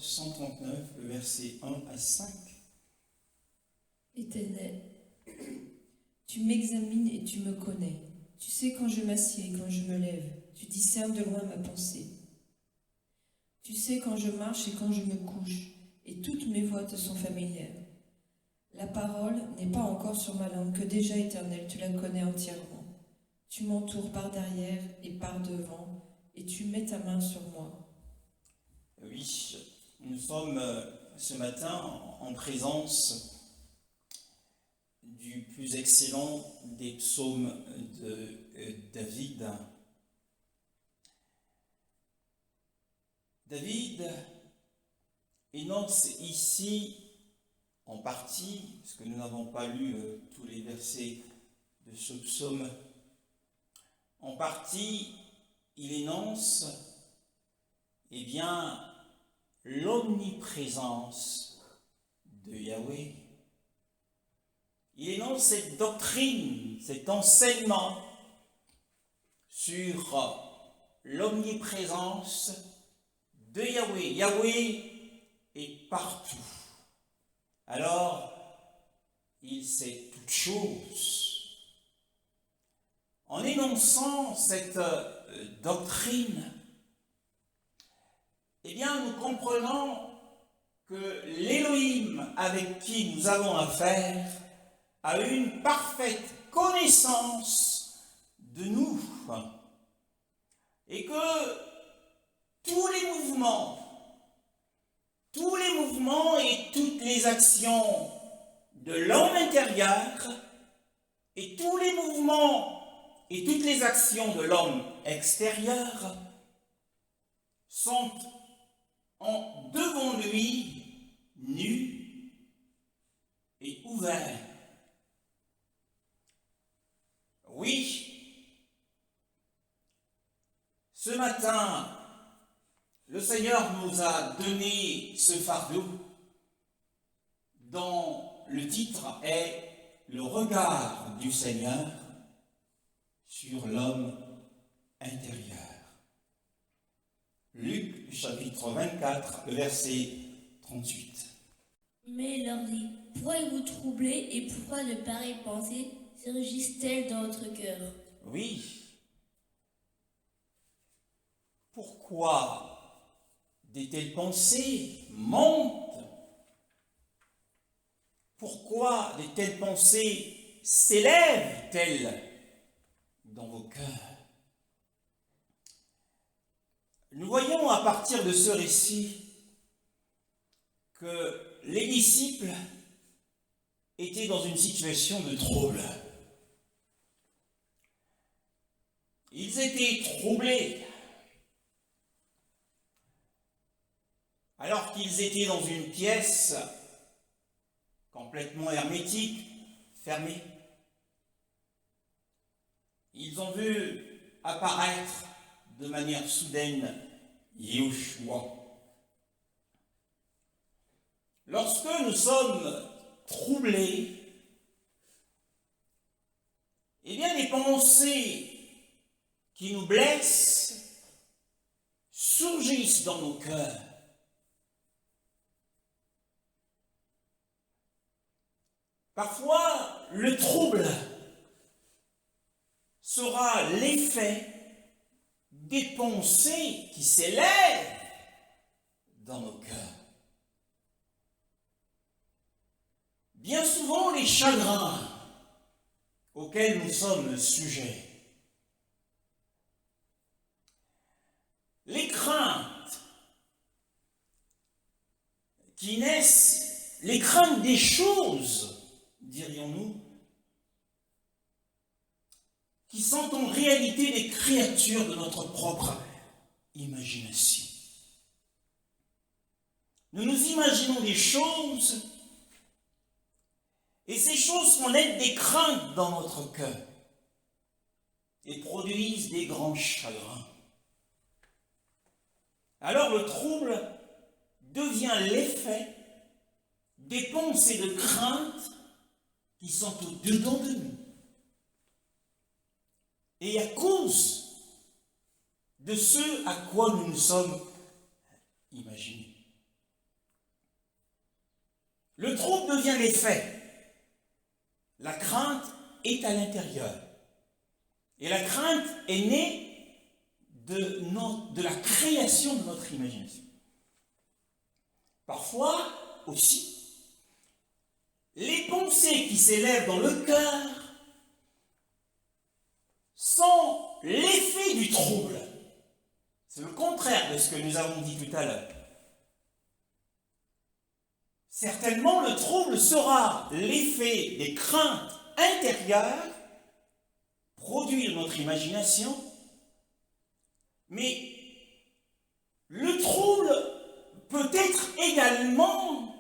139, le verset 1 à 5. Éternel, tu m'examines et tu me connais. Tu sais quand je m'assieds et quand je me lève. Tu discernes de loin ma pensée. Tu sais quand je marche et quand je me couche, et toutes mes voies te sont familières. La parole n'est pas encore sur ma langue, que déjà, Éternel, tu la connais entièrement. Tu m'entoures par derrière et par devant, et tu mets ta main sur moi. Oui, nous sommes ce matin en présence du plus excellent des psaumes de David. David énonce ici, en partie, parce que nous n'avons pas lu tous les versets de ce psaume, en partie, il énonce, eh bien, l'omniprésence de Yahweh. Il énonce cette doctrine, cet enseignement sur l'omniprésence de Yahweh. Yahweh est partout. Alors, il sait toutes choses. En énonçant cette doctrine, eh bien, nous comprenons que l'Élohim avec qui nous avons affaire a une parfaite connaissance de nous et que tous les mouvements et toutes les actions de l'homme intérieur et tous les mouvements et toutes les actions de l'homme extérieur sont devant lui nus et ouverts. Oui, ce matin, le Seigneur nous a donné ce fardeau dont le titre est « Le regard du Seigneur sur l'homme intérieur ». Luc chapitre 24, verset 38. Mais il leur dit, pourquoi vous troublez et pourquoi de pareilles pensées surgissent-elles dans votre cœur? Oui. Pourquoi de telles pensées montent? Pourquoi de telles pensées s'élèvent-elles dans vos cœurs? Nous voyons à partir de ce récit que les disciples étaient dans une situation de trouble. Ils étaient troublés alors qu'ils étaient dans une pièce complètement hermétique, fermée. Ils ont vu apparaître de manière soudaine Yahushua. Lorsque nous sommes troublés, eh bien les pensées qui nous blessent surgissent dans nos cœurs. Parfois, le trouble sera l'effet des pensées qui s'élèvent dans nos cœurs. Bien souvent, les chagrins auxquels nous sommes sujets, les craintes qui naissent, les craintes des choses, dirions-nous, qui sont en réalité des créatures de notre propre imagination. Nous nous imaginons des choses et ces choses font naître des craintes dans notre cœur et produisent des grands chagrins. Alors le trouble devient l'effet des pensées de crainte qui sont au-dedans de nous. Et à cause de ce à quoi nous nous sommes imaginés. le trouble devient l'effet. La crainte est à l'intérieur. Et la crainte est née de la création de notre imagination. Parfois aussi, les pensées qui s'élèvent dans le cœur sont l'effet du trouble. C'est le contraire de ce que nous avons dit tout à l'heure. Certainement, le trouble sera l'effet des craintes intérieures produites de notre imagination, mais le trouble peut être également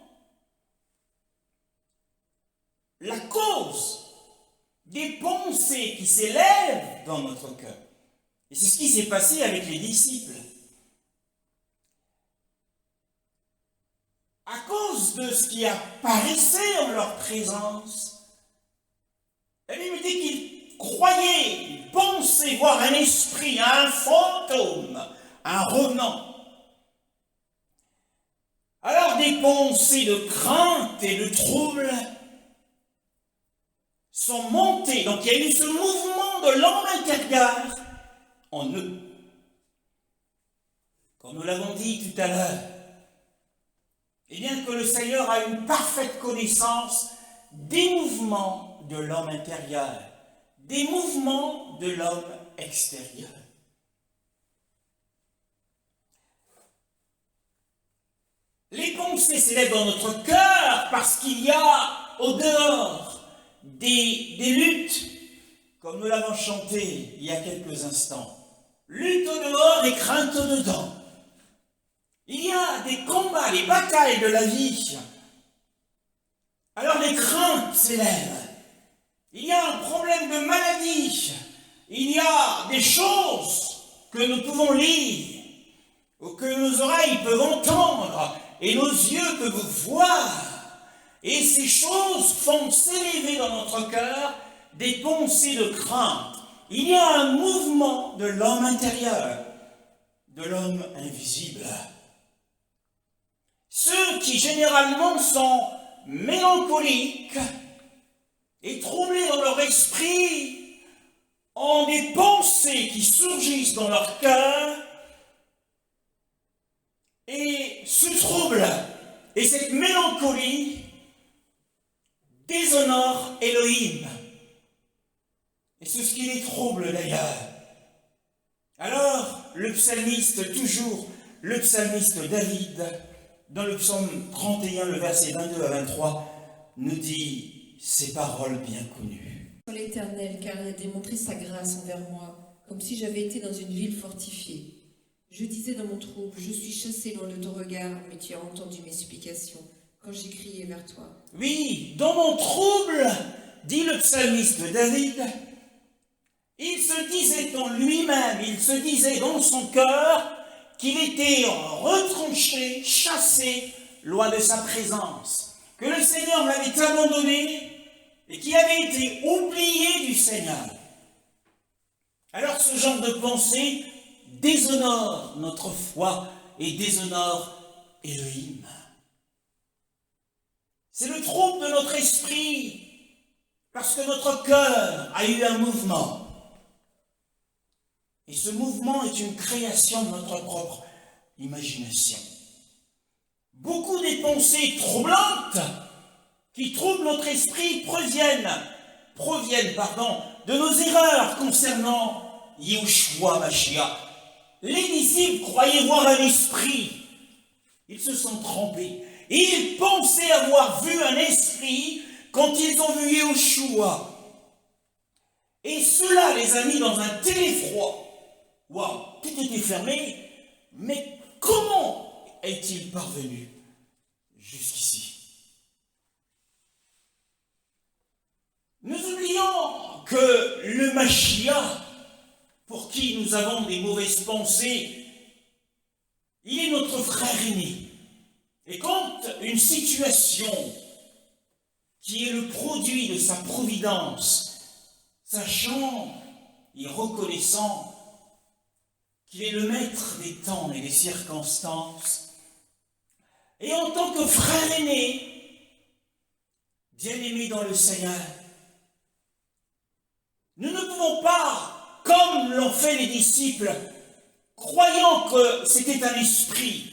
la cause des pensées qui s'élèvent dans notre cœur. Et c'est ce qui s'est passé avec les disciples. À cause de ce qui apparaissait en leur présence, la Bible dit qu'ils croyaient, ils pensaient voir un esprit, un fantôme, un revenant. Alors des pensées de crainte et de trouble sont montées. Donc il y a eu ce mouvement de l'homme intérieur en eux. Comme nous l'avons dit tout à l'heure, et bien que le Seigneur a une parfaite connaissance des mouvements de l'homme intérieur, des mouvements de l'homme extérieur. Les pensées s'élèvent dans notre cœur parce qu'il y a au dehors des luttes, comme nous l'avons chanté il y a quelques instants. Lutte au dehors et crainte au dedans. Il y a des combats, des batailles de la vie. Alors les craintes s'élèvent. Il y a un problème de maladie. Il y a des choses que nous pouvons lire, ou que nos oreilles peuvent entendre, et nos yeux peuvent voir. Et ces choses font s'élever dans notre cœur des pensées de crainte. Il y a un mouvement de l'homme intérieur, de l'homme invisible. Ceux qui généralement sont mélancoliques et troublés dans leur esprit ont des pensées qui surgissent dans leur cœur et ce trouble et cette mélancolie déshonorent Elohim. Et c'est ce qui les trouble d'ailleurs. Alors, le psalmiste, toujours le psalmiste David, dans le psaume 31, le verset 22 à 23, nous dit ces paroles bien connues. L'Éternel, car il a démontré sa grâce envers moi, comme si j'avais été dans une ville fortifiée. Je disais dans mon trouble, je suis chassé loin de ton regard, mais tu as entendu mes supplications quand j'ai crié vers toi. Oui, dans mon trouble, dit le psalmiste David, il se disait en lui-même, il se disait dans son cœur qu'il était retranché, chassé, loin de sa présence, que le Seigneur l'avait abandonné et qu'il avait été oublié du Seigneur. Alors ce genre de pensée déshonore notre foi et déshonore Elohim. C'est le trouble de notre esprit, parce que notre cœur a eu un mouvement. Et ce mouvement est une création de notre propre imagination. Beaucoup des pensées troublantes qui troublent notre esprit proviennent de nos erreurs concernant Yahushua Mashiach. Les disciples croyaient voir un esprit. Ils se sont trompés. Et ils pensaient avoir vu un esprit quand ils ont vu Yahushua. Et cela les a mis dans un tel effroi. Waouh, tout était fermé. Mais comment est-il parvenu jusqu'ici? Nous oublions que le Mashiach, pour qui nous avons des mauvaises pensées, il est notre frère aîné. Et quand une situation qui est le produit de sa providence, sachant et reconnaissant qu'il est le maître des temps et des circonstances, et en tant que frère aîné, bien-aimés dans le Seigneur, nous ne pouvons pas, comme l'ont fait les disciples, croyant que c'était un esprit,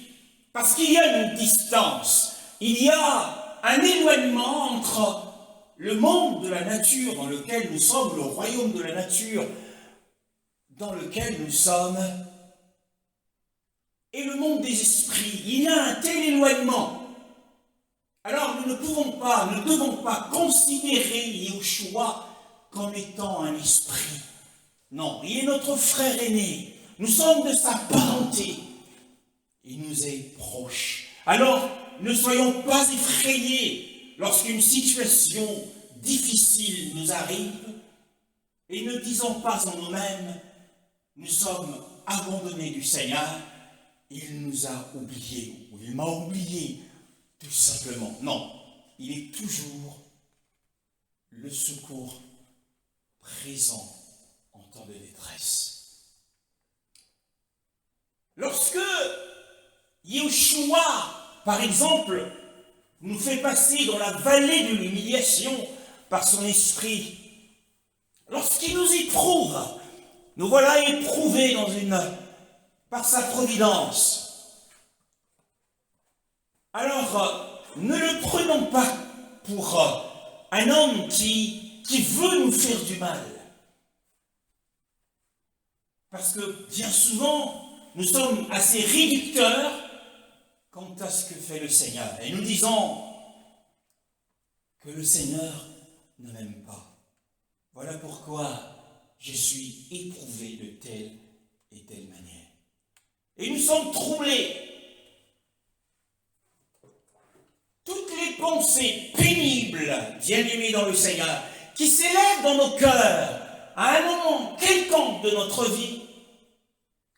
parce qu'il y a une distance, il y a un éloignement entre le monde de la nature dans lequel nous sommes, le royaume de la nature dans lequel nous sommes, et le monde des esprits. Il y a un tel éloignement. Alors nous ne devons pas considérer Yahushua comme étant un esprit. Non, il est notre frère aîné. Nous sommes de sa parenté. Il nous est proche. Alors, ne soyons pas effrayés lorsqu'une situation difficile nous arrive et ne disons pas en nous-mêmes, nous sommes abandonnés du Seigneur, il nous a oubliés, ou il m'a oublié, tout simplement. Non, il est toujours le secours présent en temps de détresse. Lorsque Yahushua, par exemple, nous fait passer dans la vallée de l'humiliation par son esprit, lorsqu'il nous éprouve, nous voilà éprouvés par sa providence. Alors, ne le prenons pas pour un homme qui veut nous faire du mal. Parce que bien souvent, nous sommes assez réducteurs quant à ce que fait le Seigneur. Et nous disons que le Seigneur ne m'aime pas. Voilà pourquoi je suis éprouvé de telle et telle manière. Et nous sommes troublés. Toutes les pensées pénibles, bien-aimées dans le Seigneur, qui s'élèvent dans nos cœurs à un moment quelconque de notre vie,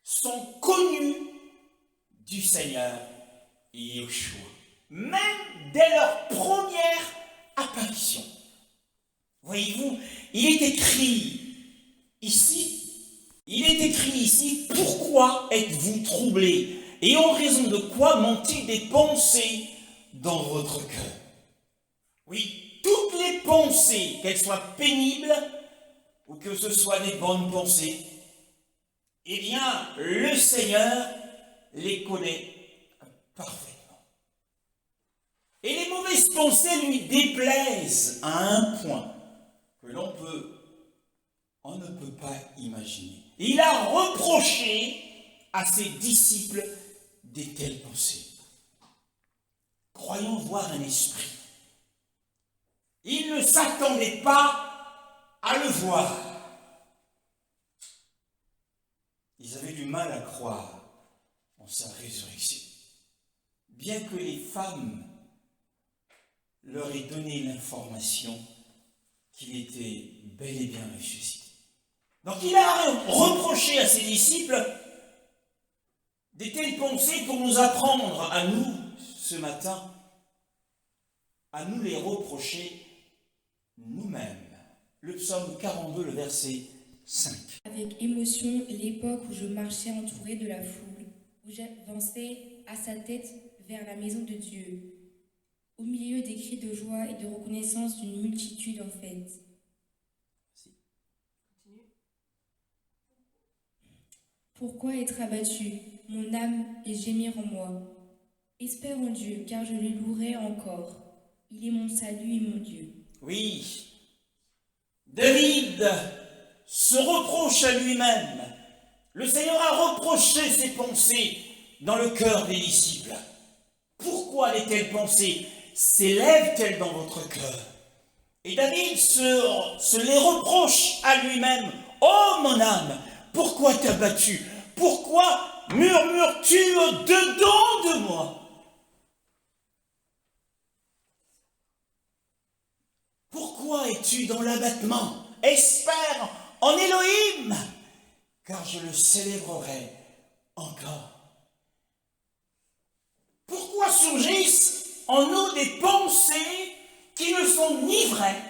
sont connues du Seigneur Yahushua, même dès leur première apparition. Voyez-vous, il est écrit ici, pourquoi êtes-vous troublés? Et en raison de quoi montent des pensées dans votre cœur? Oui, toutes les pensées, qu'elles soient pénibles ou que ce soit des bonnes pensées, eh bien, le Seigneur les connaît parfaitement. Et les mauvaises pensées lui déplaisent à un point que on ne peut pas imaginer. Il a reproché à ses disciples de telles pensées. Croyant voir un esprit. Il ne s'attendait pas à le voir. Ils avaient du mal à croire en sa résurrection. Bien que les femmes leur aient donné l'information qu'il était bel et bien ressuscité. Donc il a reproché à ses disciples de telles pensées pour nous apprendre à nous, ce matin, à nous les reprocher nous-mêmes. Le psaume 42, le verset 5. Avec émotion, l'époque où je marchais entouré de la foule, où j'avançais à sa tête vers la maison de Dieu, au milieu des cris de joie et de reconnaissance d'une multitude en fête. Pourquoi être abattu, mon âme, et gémir en moi? Espère en Dieu, car je le louerai encore. Il est mon salut et mon Dieu. Oui, David se reproche à lui-même. Le Seigneur a reproché ses pensées dans le cœur des disciples. Pourquoi les telles pensées s'élèvent-elles dans votre cœur? Et David se les reproche à lui-même. Oh mon âme, pourquoi t'as battu? Pourquoi murmures-tu au-dedans de moi? Pourquoi es-tu dans l'abattement? Espère en Élohim, car je le célébrerai encore. Pourquoi surgissent en nous des pensées qui ne sont ni vraies,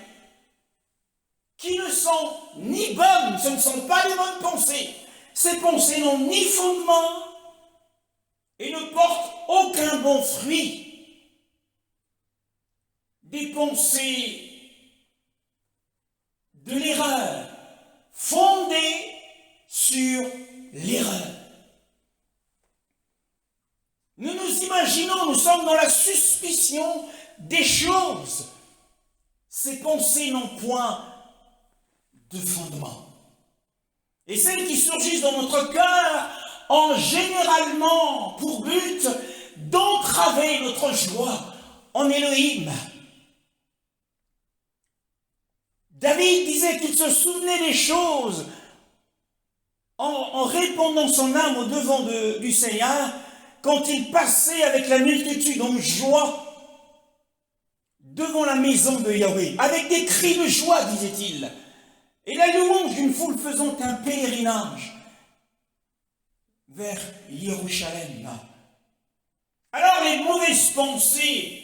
qui ne sont ni bonnes? Ce ne sont pas des bonnes pensées. Ces pensées n'ont ni fondement et ne portent aucun bon fruit. des pensées de l'erreur, fondées sur l'erreur. Nous nous imaginons, nous sommes dans la suspicion des choses. Ces pensées n'ont point de fondement. Et celles qui surgissent dans notre cœur ont généralement pour but d'entraver notre joie en Élohim. David disait qu'il se souvenait des choses en répandant son âme au devant du Seigneur quand il passait avec la multitude en joie devant la maison de Yahweh, avec des cris de joie, disait-il, et la louange d'une foule faisant un pèlerinage vers Jérusalem. Alors les mauvaises pensées,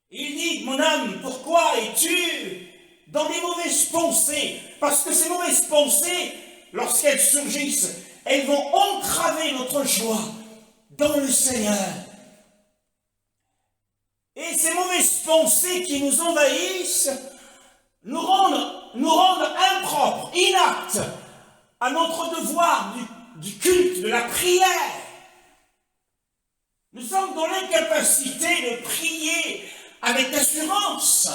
il dit, mon âme, pourquoi es-tu dans des mauvaises pensées? Parce que ces mauvaises pensées, lorsqu'elles surgissent, elles vont entraver notre joie dans le Seigneur. Et ces mauvaises pensées qui nous envahissent nous rendent impropres, inaptes à notre devoir du culte, de la prière. Nous sommes dans l'incapacité de prier avec assurance.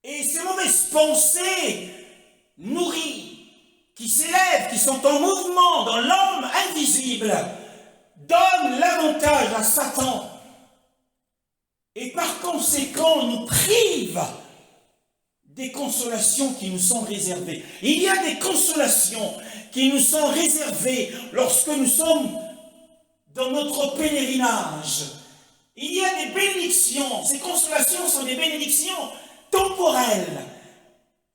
Et ces mauvaises pensées nourries, qui s'élèvent, qui sont en mouvement dans l'homme invisible, donnent l'avantage à Satan et par conséquent nous privent des consolations qui nous sont réservées. Il y a des consolations qui nous sont réservées lorsque nous sommes dans notre pèlerinage. Il y a des bénédictions. Ces consolations sont des bénédictions temporelles,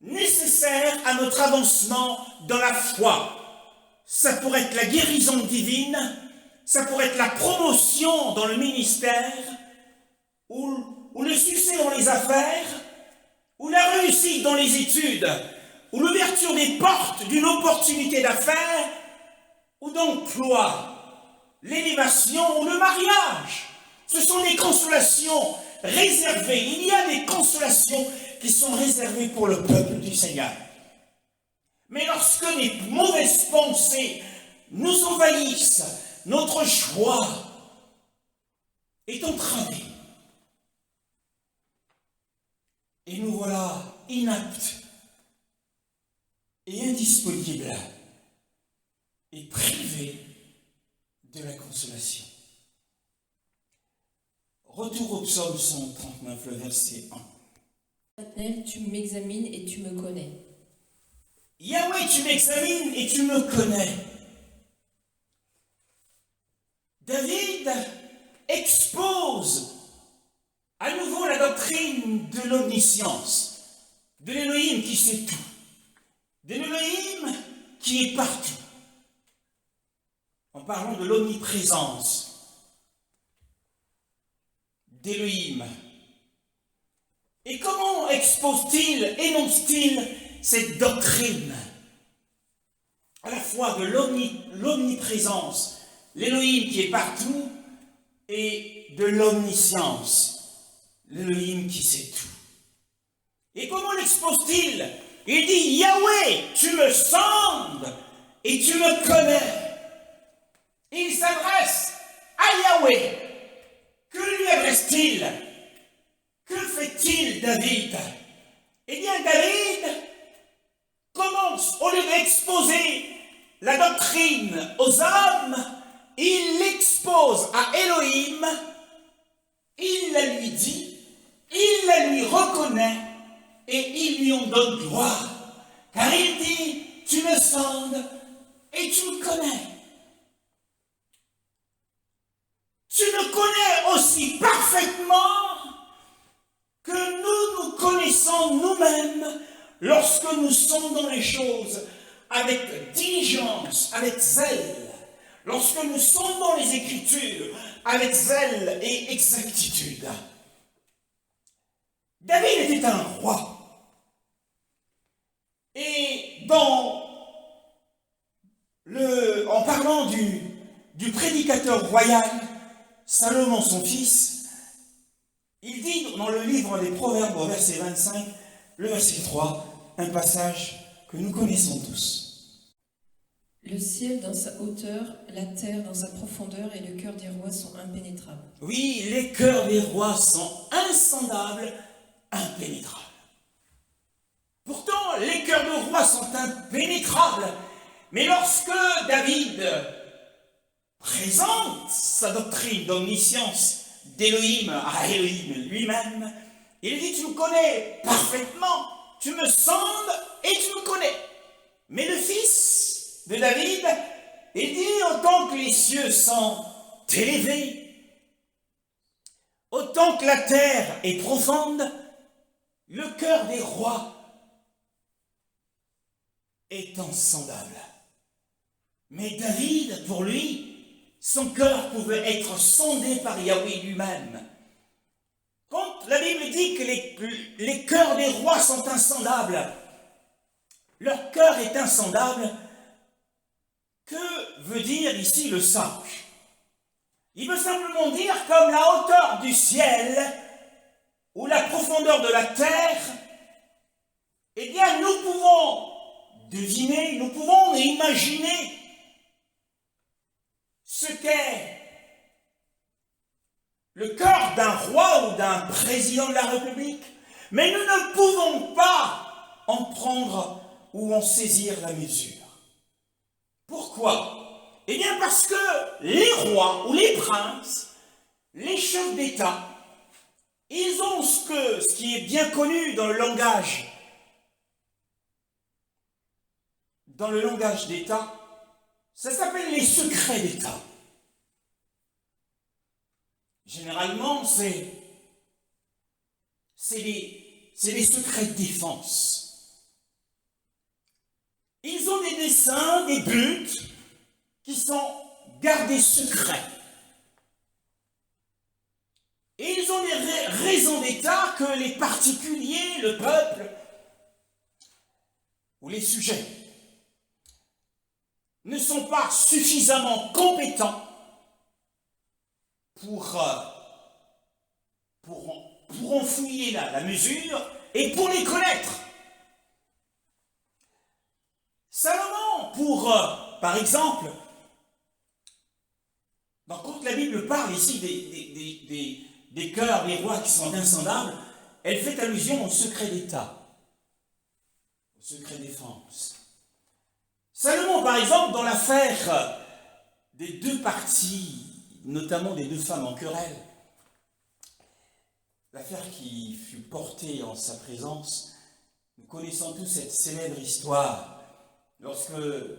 nécessaires à notre avancement dans la foi. Ça pourrait être la guérison divine, ça pourrait être la promotion dans le ministère, ou le succès dans les affaires, ou la réussite dans les études, ou l'ouverture des portes d'une opportunité d'affaires, ou d'emploi, l'élévation ou le mariage. Ce sont des consolations réservées. Il y a des consolations qui sont réservées pour le peuple du Seigneur. Mais lorsque les mauvaises pensées nous envahissent, notre joie est entravée. Et nous voilà inaptes et indisponibles et privés de la consolation. Retour au psaume 139, le verset 1. Éternel, tu m'examines et tu me connais. Yahweh, tu m'examines et tu me connais. David expose à nouveau la doctrine de l'omniscience, de l'Élohim qui sait tout, de l'Élohim qui est partout, en parlant de l'omniprésence d'Élohim. Et comment expose-t-il, énonce-t-il cette doctrine à la fois de l'omniprésence, l'Élohim qui est partout, et de l'omniscience, l'Élohim qui sait tout. Et comment l'expose-t-il? Il dit, Yahweh, tu me sondes et tu me connais. Il s'adresse à Yahweh. Que lui adresse-t-il? Que fait-il, David? Eh bien, David commence, au lieu d'exposer la doctrine aux hommes, il l'expose à Elohim, il la lui dit, il la lui reconnaît et il lui en donne gloire. Car il dit, tu me sondes et tu me connais. Tu me connais aussi parfaitement que nous nous connaissons nous-mêmes lorsque nous sondons les choses avec diligence, avec zèle, lorsque nous sondons les Écritures avec zèle et exactitude. David était un roi. Et en parlant du prédicateur royal, Salomon son fils, Il dit dans le livre des Proverbes, au verset 25, le verset 3, un passage que nous connaissons tous. Le ciel dans sa hauteur, la terre dans sa profondeur et le cœur des rois sont impénétrables. Oui, les cœurs des rois sont insondables, impénétrables. Pourtant, les cœurs de rois sont impénétrables. Mais lorsque David présente sa doctrine d'omniscience d'Élohim à Élohim lui-même, il dit: tu me connais parfaitement, tu me sondes et tu me connais. Mais le fils de David, il dit: autant que les cieux sont élevés, autant que la terre est profonde, le cœur des rois est insondable. Mais David, pour lui, son cœur pouvait être sondé par Yahweh lui-même. Quand la Bible dit que les cœurs des rois sont insondables, leur cœur est insondable, que veut dire ici le sage? Il veut simplement dire comme la hauteur du ciel ou la profondeur de la terre. Eh bien, nous pouvons deviner, nous pouvons imaginer ce qu'est le cœur d'un roi ou d'un président de la République, mais nous ne pouvons pas en prendre ou en saisir la mesure. Pourquoi? Eh bien parce que les rois ou les princes, les chefs d'État, ils ont ce qui est bien connu dans le langage d'État, ça s'appelle les secrets d'État. Généralement, c'est les secrets de défense. Ils ont des desseins, des buts qui sont gardés secrets. Et ils ont des raisons d'État que les particuliers, le peuple ou les sujets ne sont pas suffisamment compétents pour en fouiller la mesure et pour les connaître. Salomon, par exemple, quand la Bible parle ici des cœurs des rois qui sont insondables, elle fait allusion au secret d'État, au secret défense. Salomon, par exemple, dans l'affaire des deux parties, notamment des deux femmes en querelle, l'affaire qui fut portée en sa présence, nous connaissons tous cette célèbre histoire. Lorsque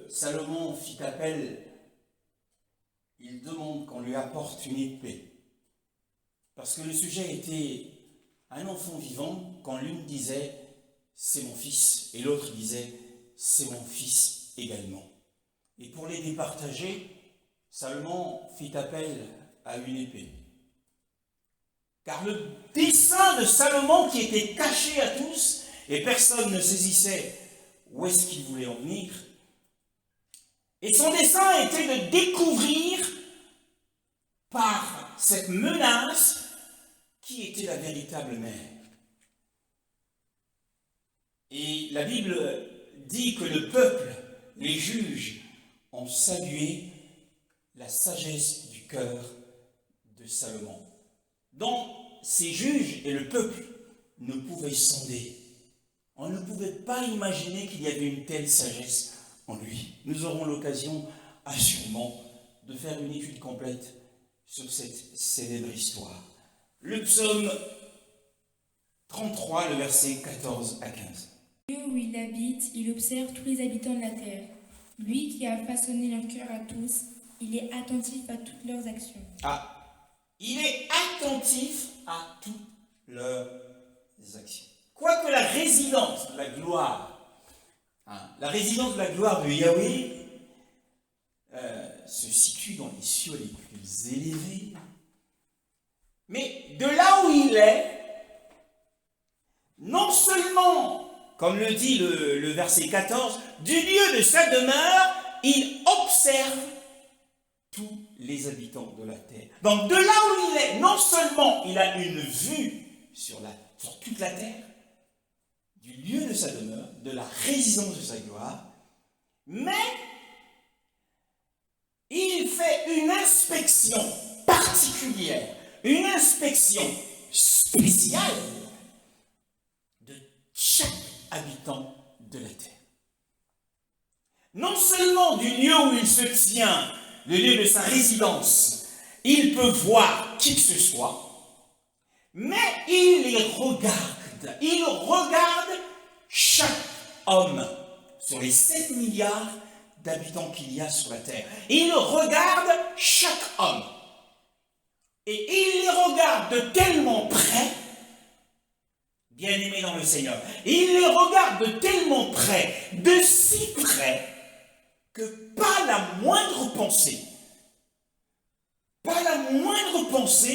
Salomon fit appel, il demande qu'on lui apporte une épée. Parce que le sujet était un enfant vivant, quand l'une disait « c'est mon fils » et l'autre disait « c'est mon fils également ». Et pour les départager, Salomon fit appel à une épée. Car le dessein de Salomon, qui était caché à tous, et personne ne saisissait où est-ce qu'il voulait en venir, et son dessein était de découvrir par cette menace qui était la véritable mère. Et la Bible dit que le peuple, les juges, ont salué la sagesse du cœur de Salomon. Donc, ces juges et le peuple ne pouvaient sonder. On ne pouvait pas imaginer qu'il y avait une telle sagesse en lui. Nous aurons l'occasion, assurément, de faire une étude complète sur cette célèbre histoire. Le psaume 33, le verset 14 à 15. Dieu où il habite, il observe tous les habitants de la terre. Lui qui a façonné leur cœur à tous, il est attentif à toutes leurs actions. Il est attentif à toutes leurs actions. Quoique la résidence de la gloire, la résidence de la gloire de Yahweh se situe dans les cieux les plus élevés, mais de là où il est, non seulement, comme le dit le verset 14, du lieu de sa demeure, il observe tous les les habitants de la terre. Donc de là où il est, non seulement il a une vue sur toute la terre, du lieu de sa demeure, de la résidence de sa gloire, mais il fait une inspection particulière, une inspection spéciale de chaque habitant de la terre. Non seulement du lieu où il se tient, le lieu de sa résidence, il peut voir qui que ce soit, mais il les regarde. Il regarde chaque homme sur les 7 milliards d'habitants qu'il y a sur la terre. Il regarde chaque homme. Et il les regarde de tellement près, bien-aimés dans le Seigneur, il les regarde de tellement près, de si près, que pas la moindre pensée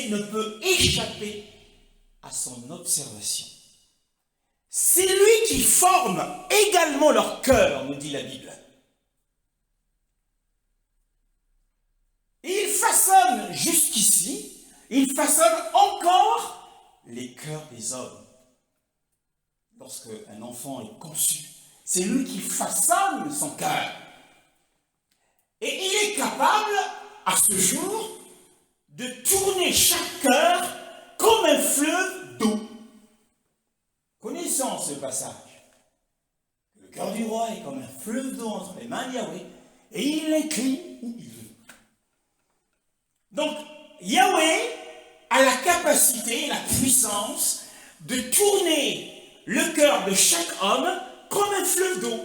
ne peut échapper à son observation. C'est lui qui forme également leur cœur, nous dit la Bible. Il façonne jusqu'ici, il façonne encore les cœurs des hommes. Lorsque un enfant est conçu, c'est lui qui façonne son cœur. Et il est capable, à ce jour, de tourner chaque cœur comme un fleuve d'eau. Connaissant ce passage, le cœur du roi est comme un fleuve d'eau entre les mains de Yahweh, et il l'incline où il veut. Donc, Yahweh a la capacité, la puissance de tourner le cœur de chaque homme comme un fleuve d'eau,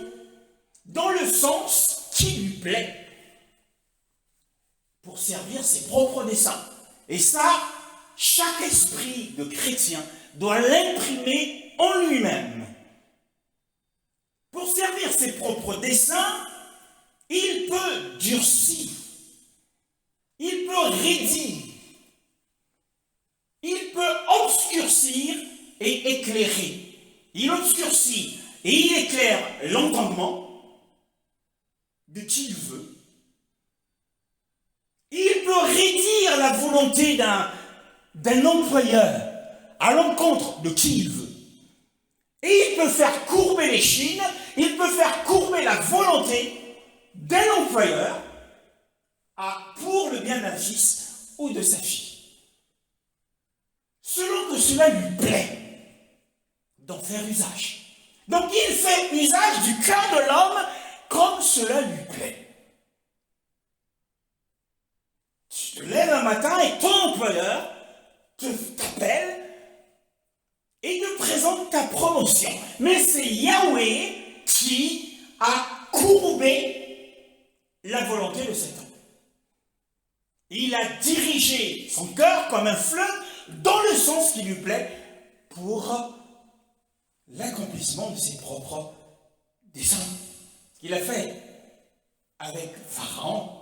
dans le sens qui lui plaît, pour servir ses propres desseins. Et ça, chaque esprit de chrétien doit l'imprimer en lui-même. Pour servir ses propres desseins, il peut durcir, il peut raidir, il peut obscurcir et éclairer. Il obscurcit et il éclaire l'entendement de qui il veut. Il peut raidir la volonté d'un employeur à l'encontre de qui il veut. Et il peut faire courber les chines, il peut faire courber la volonté d'un employeur pour le bien d'un fils ou de sa fille. Selon que cela lui plaît d'en faire usage. Donc il fait usage du cœur de l'homme comme cela lui plaît. Tu te lèves un matin et ton employeur t'appelle et te présente ta promotion. Mais c'est Yahweh qui a courbé la volonté de cet homme. Il a dirigé son cœur comme un fleuve dans le sens qui lui plaît pour l'accomplissement de ses propres desseins. Ce qu'il a fait avec Pharaon,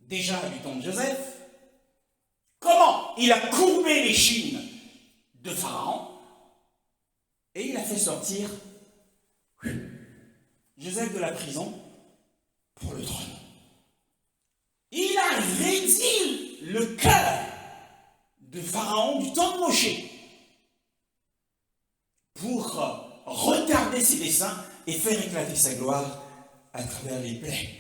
déjà du temps de Joseph. Comment il a courbé les chines de Pharaon et il a fait sortir Joseph de la prison pour le trône. Il a raidi le cœur de Pharaon du temps de Moïse pour retarder ses desseins et faire éclater sa gloire à travers les plaies.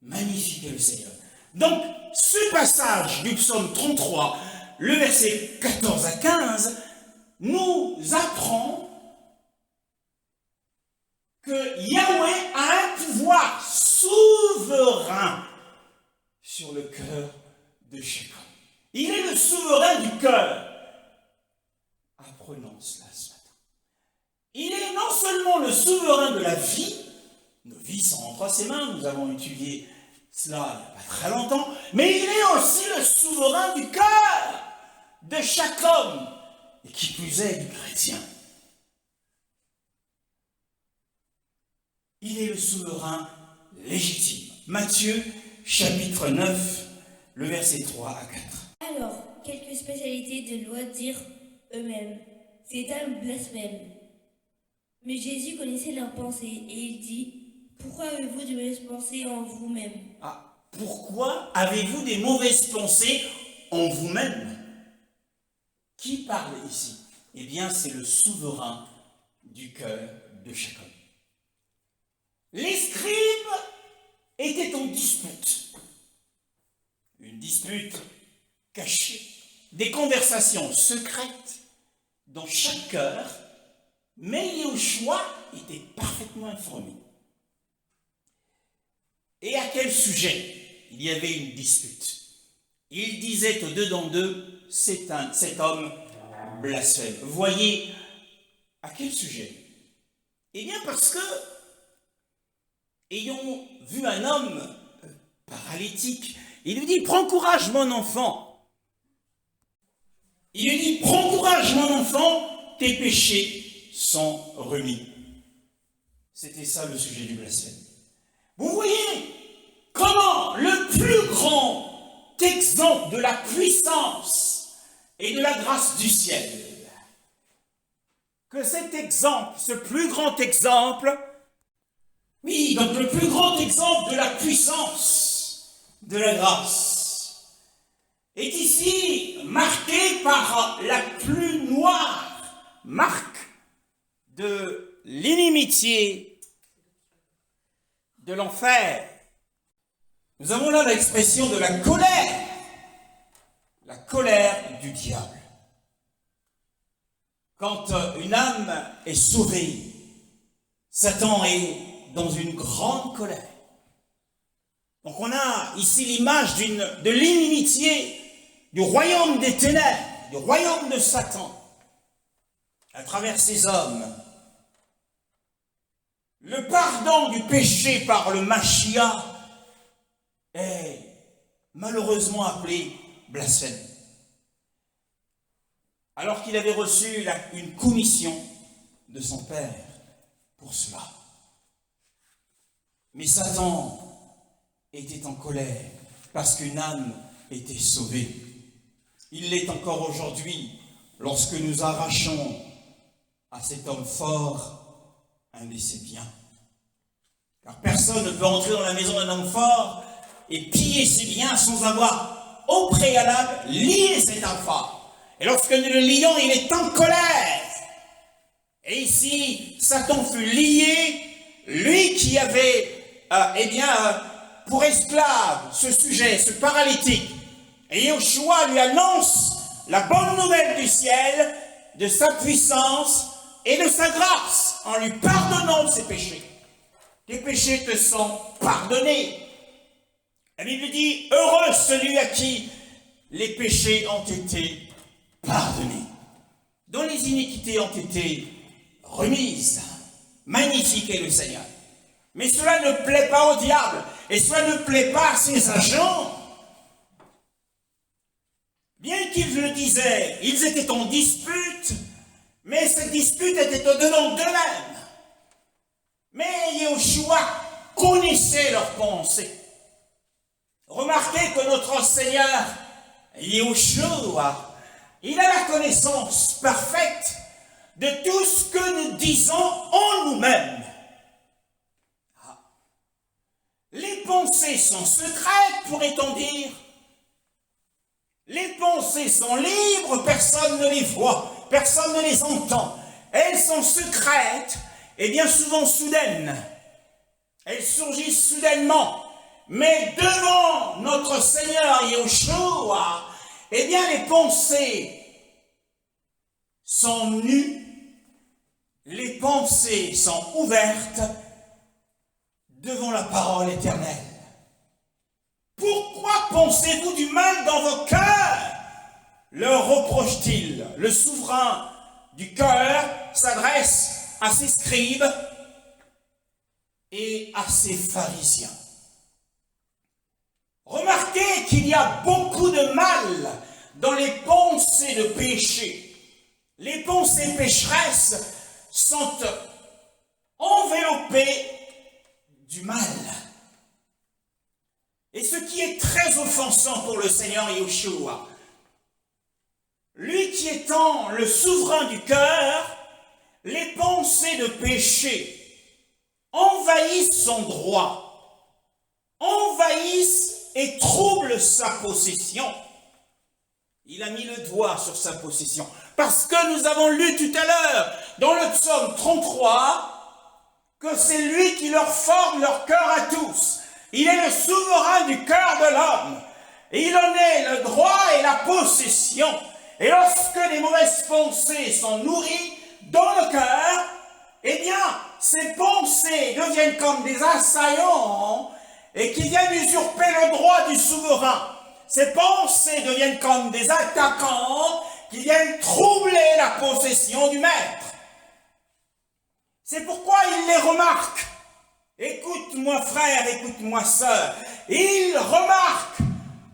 Magnifique est le Seigneur. Donc, ce passage du psaume 33, le verset 14 à 15, nous apprend que Yahweh a un pouvoir souverain sur le cœur de chaque homme. Il est le souverain du cœur. Apprenons cela ce matin. Il est non seulement le souverain de la vie, nos vies sont entre ses mains, nous avons étudié cela il n'y a pas très longtemps, mais il est aussi le souverain du cœur de chaque homme, et qui plus est du chrétien. Il est le souverain légitime. Matthieu, chapitre 9, le verset 3 à 4. Alors, quelques spécialités de loi dirent eux-mêmes, c'est un blasphème. Mais Jésus connaissait leurs pensées, et il dit, pourquoi avez-vous de mauvaises pensées en vous-même? pourquoi avez-vous des mauvaises pensées en vous-même? Qui parle ici? Eh bien, c'est le souverain du cœur de chacun. Les scribes étaient en dispute. Une dispute cachée. Des conversations secrètes dans chaque cœur, mais Yahushua était parfaitement informé. Et à quel sujet il y avait une dispute? Il disait au dedans d'eux, cet homme blasphème. Voyez, à quel sujet? Eh bien parce que, ayant vu un homme paralytique, il lui dit, prends courage mon enfant. Il lui dit, prends courage mon enfant, tes péchés sont remis. C'était ça le sujet du blasphème. Vous voyez comment le plus grand exemple de la puissance et de la grâce du ciel, que cet exemple, ce plus grand exemple, oui, donc le plus grand exemple de la puissance de la grâce, est ici marqué par la plus noire marque de l'inimitié de l'enfer. Nous avons là l'expression de la colère du diable. Quand une âme est sauvée, Satan est dans une grande colère. Donc on a ici l'image de l'inimitié du royaume des ténèbres, du royaume de Satan, à travers ces hommes. Le pardon du péché par le Mashiach est malheureusement appelé blasphème. Alors qu'il avait reçu une commission de son Père pour cela. Mais Satan était en colère parce qu'une âme était sauvée. Il l'est encore aujourd'hui lorsque nous arrachons à cet homme fort un de ses biens. Car personne ne peut entrer dans la maison d'un homme fort et piller ses biens sans avoir au préalable lié cet homme fort. Et lorsque nous le lions, il est en colère. Et ici, Satan fut lié, lui qui avait, pour esclave ce sujet, ce paralytique. Et Yahushua lui annonce la bonne nouvelle du ciel, de sa puissance et de sa grâce, en lui pardonnant ses péchés. Tes péchés te sont pardonnés. La Bible dit, heureux celui à qui les péchés ont été pardonnés, dont les iniquités ont été remises. Magnifique est le Seigneur. Mais cela ne plaît pas au diable, et cela ne plaît pas à ses agents. Bien qu'ils le disaient, ils étaient en dispute, mais cette dispute était au-dedans d'eux-mêmes. Mais Yahushua connaissait leurs pensées. Remarquez que notre Seigneur, Yahushua, il a la connaissance parfaite de tout ce que nous disons en nous-mêmes. Les pensées sont secrètes, pourrait-on dire. Les pensées sont libres, personne ne les voit, personne ne les entend. Elles sont secrètes et bien souvent soudaines. Elles surgissent soudainement. Mais devant notre Seigneur Yahushua, eh bien les pensées sont nues, les pensées sont ouvertes devant la parole éternelle. Pourquoi pensez-vous du mal dans vos cœurs? Leur reproche-t-il. Le souverain du cœur s'adresse à ses scribes et à ses pharisiens. Remarquez qu'il y a beaucoup de mal dans les pensées de péché. Les pensées pécheresses sont enveloppées du mal. Et ce qui est très offensant pour le Seigneur Yahushua, lui qui étant le souverain du cœur, les pensées de péché envahissent son droit, envahissent et trouble sa possession. Il a mis le doigt sur sa possession. Parce que nous avons lu tout à l'heure, dans le psaume 33, que c'est lui qui leur forme leur cœur à tous. Il est le souverain du cœur de l'homme. Et il en est le droit et la possession. Et lorsque les mauvaises pensées sont nourries dans le cœur, eh bien, ces pensées deviennent comme des assaillants et qui viennent usurper le droit du souverain. Ces pensées deviennent comme des attaquants qui viennent troubler la possession du maître. C'est pourquoi il les remarque. Écoute-moi frère, écoute-moi sœur. Il remarque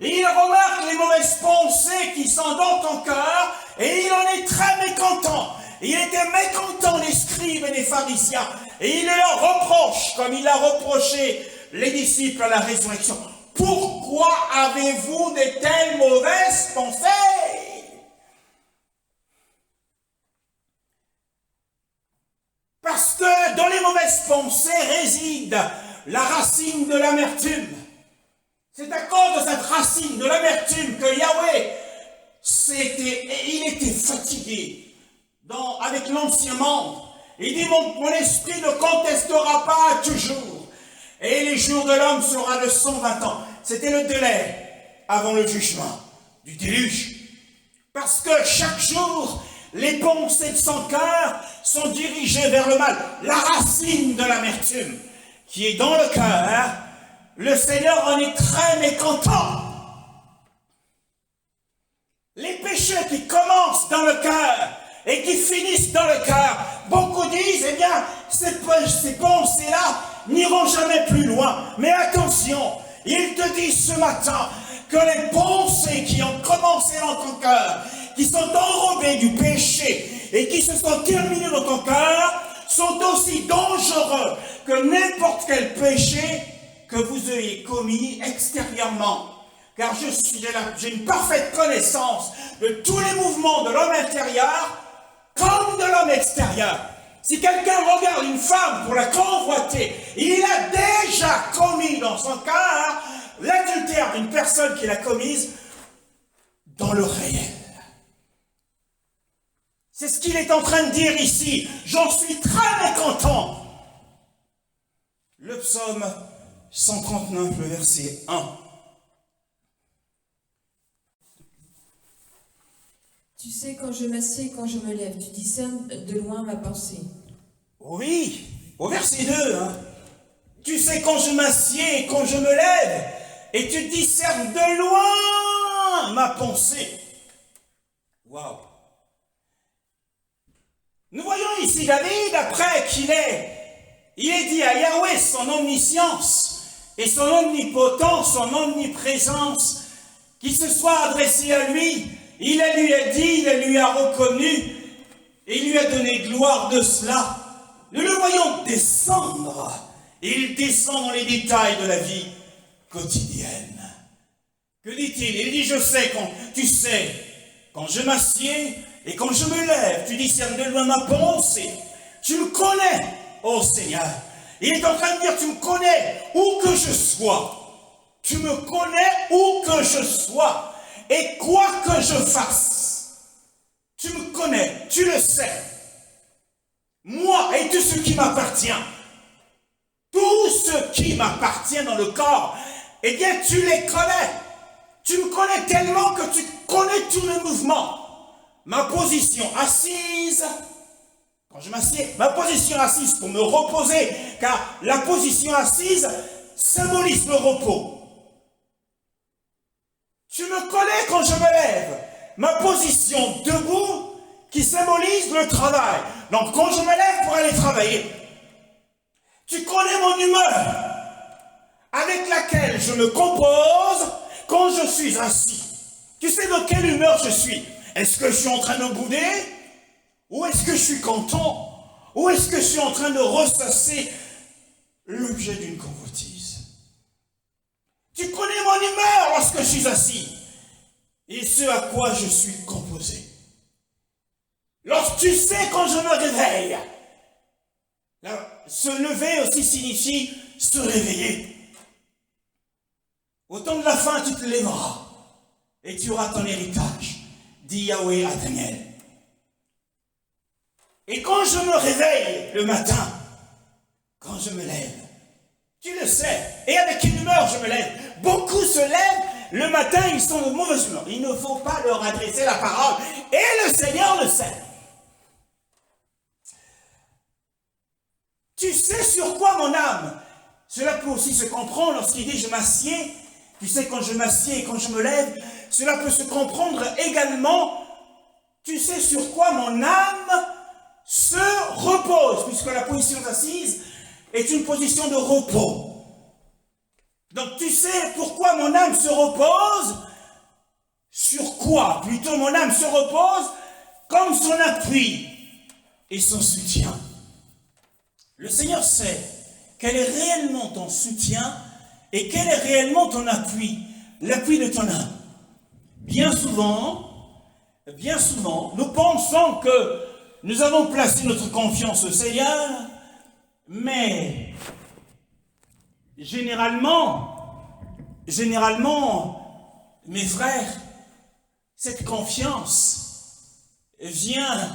les mauvaises pensées qui sont dans ton cœur et il en est très mécontent. Il était mécontent des scribes et des pharisiens et il leur reproche, comme il a reproché les disciples à la résurrection. Pourquoi avez-vous de telles mauvaises pensées? Parce que dans les mauvaises pensées réside la racine de l'amertume. C'est à cause de cette racine de l'amertume que Yahweh il était fatigué avec l'ancien monde. Il dit, mon esprit ne contestera pas toujours. Et les jours de l'homme sera de 120 ans. C'était le délai avant le jugement du déluge. Parce que chaque jour, les pensées de son cœur sont dirigées vers le mal. La racine de l'amertume qui est dans le cœur, le Seigneur en est très mécontent. Les péchés qui commencent dans le cœur et qui finissent dans le cœur, beaucoup disent, eh bien, ces pensées-là n'iront jamais plus loin. Mais attention, il te dit ce matin que les pensées qui ont commencé dans ton cœur, qui sont enrobées du péché et qui se sont terminées dans ton cœur, sont aussi dangereux que n'importe quel péché que vous ayez commis extérieurement. Car j'ai une parfaite connaissance de tous les mouvements de l'homme intérieur comme de l'homme extérieur. Si quelqu'un regarde une femme pour la convoiter, il a déjà commis dans son cœur l'adultère d'une personne qu'il a commise dans le réel. C'est ce qu'il est en train de dire ici. J'en suis très mécontent. Le psaume 139, le verset 1. Tu sais quand je m'assieds et quand je me lève, tu discernes de loin ma pensée. Oui, au verset 2. Tu sais quand je m'assieds et quand je me lève, et tu discernes de loin ma pensée. Waouh. Nous voyons ici David, après il est dit à Yahweh son omniscience et son omnipotence, son omniprésence, qui se soit adressé à lui. Il lui a dit, il lui a reconnu, et il lui a donné gloire de cela. Nous le voyons descendre. Il descend dans les détails de la vie quotidienne. Que dit-il? Il dit, tu sais, quand je m'assieds et quand je me lève, tu discernes de loin ma pensée. Tu me connais, ô Seigneur. Il est en train de dire, tu me connais où que je sois. Tu me connais où que je sois. Et quoi que je fasse, tu me connais, tu le sais. Moi et tout ce qui m'appartient, tout ce qui m'appartient dans le corps, eh bien tu les connais. Tu me connais tellement que tu connais tous les mouvements. Ma position assise, quand je m'assieds, ma position assise pour me reposer, car la position assise symbolise le repos. Tu me connais quand je me lève. Ma position debout qui symbolise le travail. Donc quand je me lève pour aller travailler, tu connais mon humeur avec laquelle je me compose quand je suis assis. Tu sais dans quelle humeur je suis. Est-ce que je suis en train de bouder? Ou est-ce que je suis content? Ou est-ce que je suis en train de ressasser l'objet d'une convoitise? Tu connais mon humeur lorsque je suis assis et ce à quoi je suis composé. Lorsque tu sais quand je me réveille, se lever aussi signifie se réveiller. Au temps de la fin, tu te lèveras et tu auras ton héritage, dit Yahweh à Daniel. Et quand je me réveille le matin, quand je me lève, tu le sais, et avec quelle humeur je me lève. Beaucoup se lèvent le matin, ils sont de mauvaise humeur. Il ne faut pas leur adresser la parole. Et le Seigneur le sait. Tu sais sur quoi mon âme? Cela peut aussi se comprendre lorsqu'il dit je m'assieds. Tu sais, quand je m'assieds et quand je me lève, cela peut se comprendre également. Tu sais sur quoi mon âme se repose, puisque la position d'assise est une position de repos. Donc tu sais pourquoi mon âme se repose? Sur quoi? Plutôt mon âme se repose comme son appui et son soutien. Le Seigneur sait quel est réellement ton soutien et quel est réellement ton appui, l'appui de ton âme. Bien souvent, nous pensons que nous avons placé notre confiance au Seigneur, mais généralement, mes frères, cette confiance vient.